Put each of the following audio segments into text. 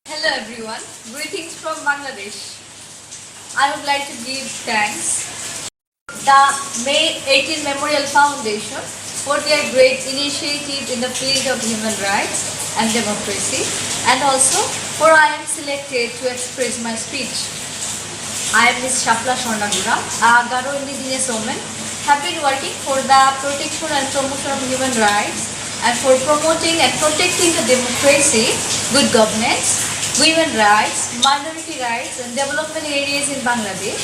Hello everyone, greetings from Bangladesh. I would like to give thanks the May 18 Memorial Foundation for their great initiative in the field of human rights and democracy, and also for I am selected to express my speech. I am Ms. Shapla Swarana Ruram, a Garo indigenous woman, have been working for the protection and promotion of human rights and for promoting and protecting the democracy, good governance, women rights, minority rights and development areas in Bangladesh.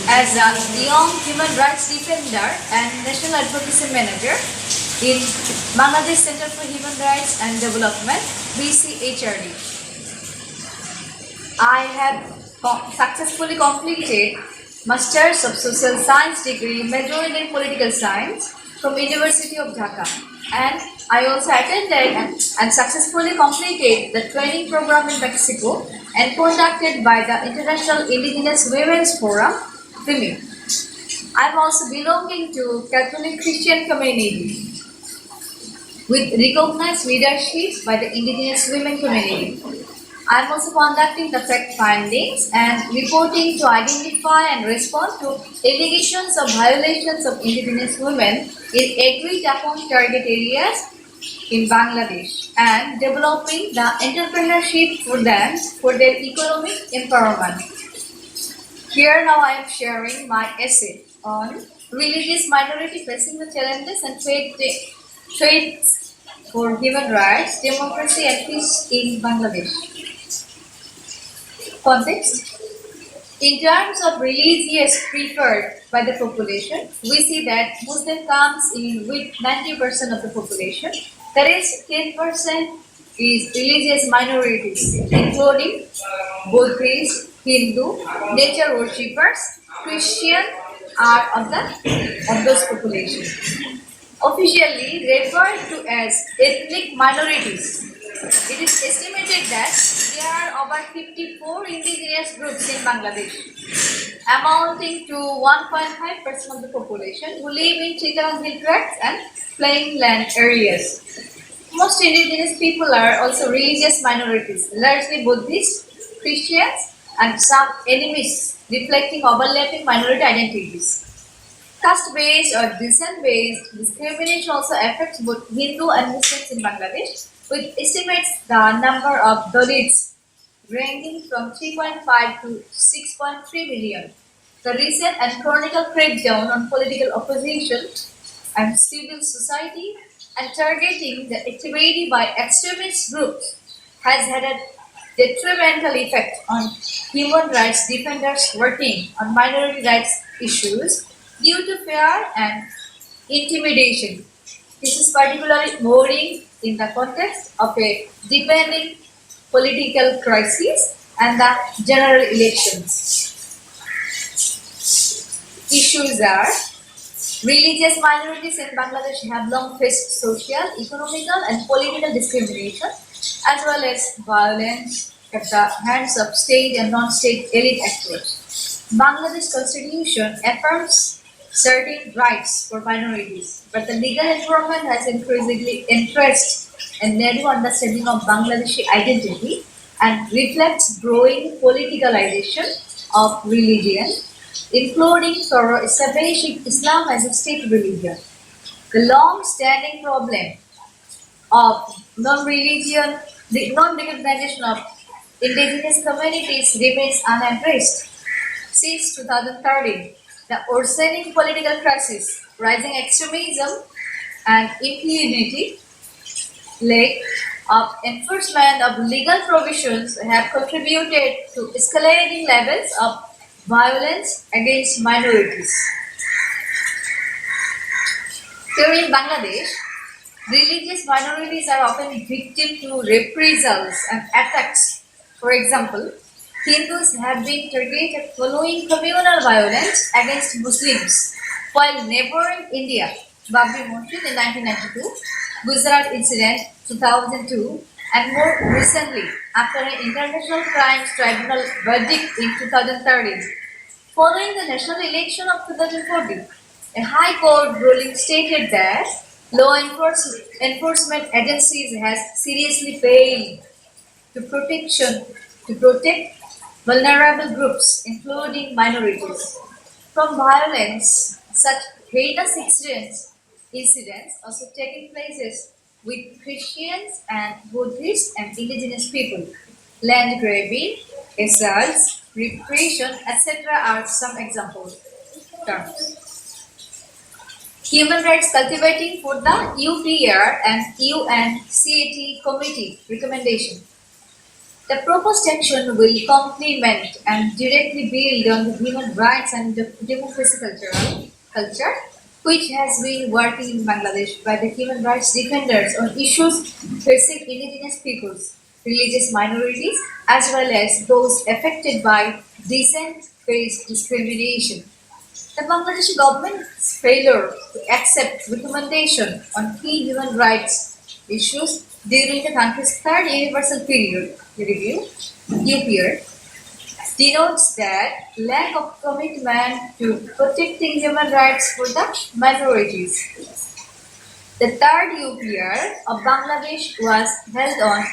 As a young human rights defender and national advocacy manager in Bangladesh Center for Human Rights and Development, BCHRD. I have successfully completed Masters of Social Science degree majoring in Political Science from University of Dhaka, and I also attended and successfully completed the training program in Mexico and conducted by the International Indigenous Women's Forum, WIMI. I am also belonging to Catholic Christian community with recognized leadership by the Indigenous women community. I am also conducting the fact findings and reporting to identify and respond to allegations of violations of Indigenous women in agreed upon target areas in Bangladesh and developing the entrepreneurship for them for their economic empowerment. Here now I am sharing my essay on religious minority facing the challenges and threats for human rights, democracy and peace in Bangladesh. Context. In terms of religious preferred by the population, we see that Muslim comes in with 90% of the population. That is 10% is religious minorities, including Buddhist, Hindu, nature worshippers, Christian are of those population. Officially referred to as ethnic minorities. It is estimated that there are over 54 indigenous groups in Bangladesh, amounting to 1.5% of the population who live in Chittagong hill tracts and plain land areas. Most indigenous people are also religious minorities, largely Buddhist, Christians, and some enemies, reflecting overlapping minority identities. Caste-based or descent-based discrimination also affects both Hindu and Muslims in Bangladesh, which estimates the number of Dalits ranging from 3.5 to 6.3 million. The recent and chronicle crackdown on political opposition and civil society and targeting the activity by extremist groups has had a detrimental effect on human rights defenders working on minority rights issues due to fear and intimidation. This is particularly worrying in the context of a deepening political crisis and the general elections. Issues are religious minorities in Bangladesh have long faced social, economical and political discrimination as well as violence at the hands of state and non-state elite actors. Bangladesh Constitution affirms certain rights for minorities, but the legal environment has increasingly entrenched a narrow understanding of Bangladeshi identity and reflects growing politicalization of religion, including thorough establishing Islam as a state religion. The long-standing problem of the non-recognition of indigenous communities remains unaddressed. Since 2013, the worsening political crisis, rising extremism, and impunity, lack of enforcement of legal provisions have contributed to escalating levels of violence against minorities. Here in Bangladesh, religious minorities are often victim to reprisals and attacks. For example, Hindus have been targeted following communal violence against Muslims, while neighboring India, Babri Masjid in 1992, Gujarat incident 2002, and more recently, after an International Crimes Tribunal verdict in 2013, following the national election of 2014, a High Court ruling stated that law enforcement agencies has seriously failed to protect vulnerable groups, including minorities, from violence. Such heinous incidents also taking places with Christians and Buddhists and indigenous people. Land grabbing, assaults, repression, etc. are some examples. Terms. Human rights cultivating for the UPR and UNCAT committee recommendation. The proposed action will complement and directly build on the human rights and the democracy culture, which has been working in Bangladesh by the human rights defenders on issues facing indigenous peoples, religious minorities, as well as those affected by descent-based discrimination. The Bangladeshi government's failure to accept recommendation on key human rights issues during the country's third universal period review (UPR) denotes that lack of commitment to protecting human rights for the minorities. The third UPR of Bangladesh was held on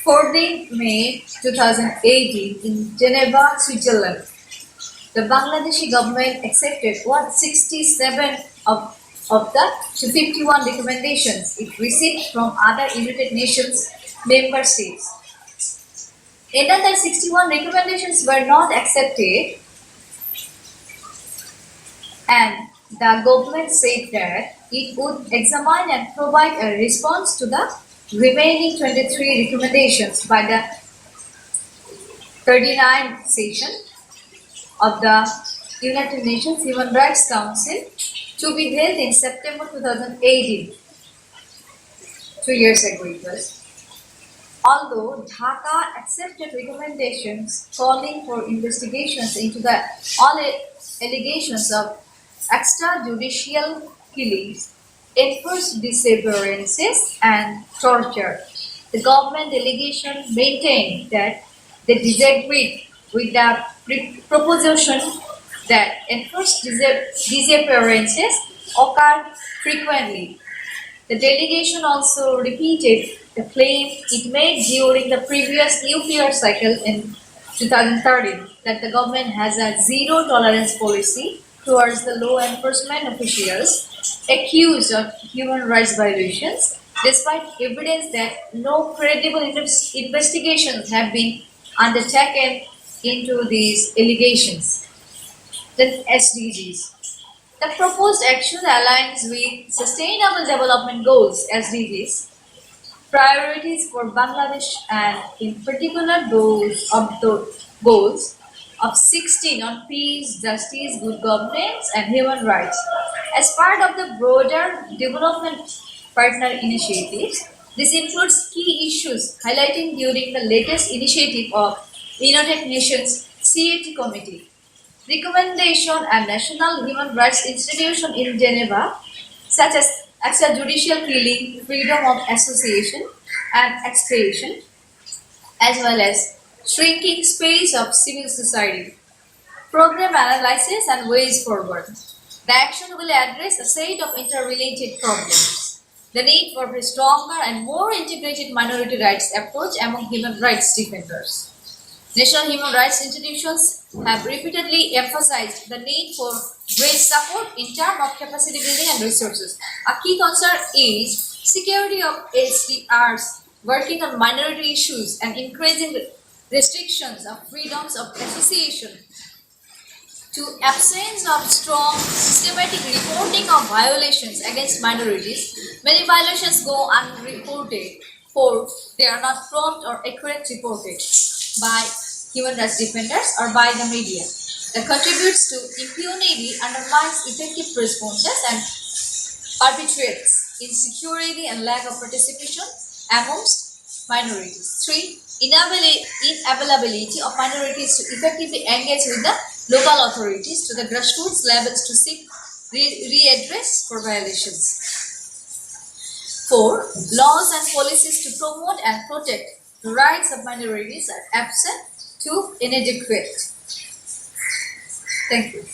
14 May 2018 in Geneva, Switzerland. The Bangladeshi government accepted 167 of the 251 recommendations it received from other United Nations member states. Another 61 recommendations were not accepted, and the government said that it would examine and provide a response to the remaining 23 recommendations by the 39th session of the United Nations Human Rights Council to be held in September 2018, 2 years ago it was. Although Dhaka accepted recommendations calling for investigations into all allegations of extrajudicial killings, enforced disappearances and torture, the government delegation maintained that they disagreed with the proposition that enforced disappearances occur frequently. The delegation also repeated the claim it made during the previous UPR cycle in 2013 that the government has a zero tolerance policy towards the law enforcement officials accused of human rights violations, despite evidence that no credible investigations have been undertaken into these allegations. Then SDGs. The proposed action aligns with Sustainable Development Goals (SDGs) priorities for Bangladesh, and in particular those goals of 16 on peace, justice, good governance, and human rights. As part of the broader development partner initiatives, this includes key issues highlighting during the latest initiative of United Nations CAT Committee recommendation and national human rights institution in Geneva, such as extrajudicial killing, freedom of association and expression, as well as shrinking space of civil society, program analysis and ways forward. The action will address a set of interrelated problems. The need for a stronger and more integrated minority rights approach among human rights defenders. National human rights institutions have repeatedly emphasized the need for great support in terms of capacity building and resources. A key concern is security of SDRs working on minority issues and increasing restrictions of freedoms of association to absence of strong systematic reporting of violations against minorities. Many violations go unreported, for they are not prompt or accurate reported by human rights defenders or by the media. That contributes to impunity, undermines effective responses, and perpetuates insecurity and lack of participation amongst minorities. 3. Inavailability of minorities to effectively engage with the local authorities to the grassroots levels to seek readdress for violations. 4. Laws and policies to promote and protect the rights of minorities are absent to inadequate. Thank you.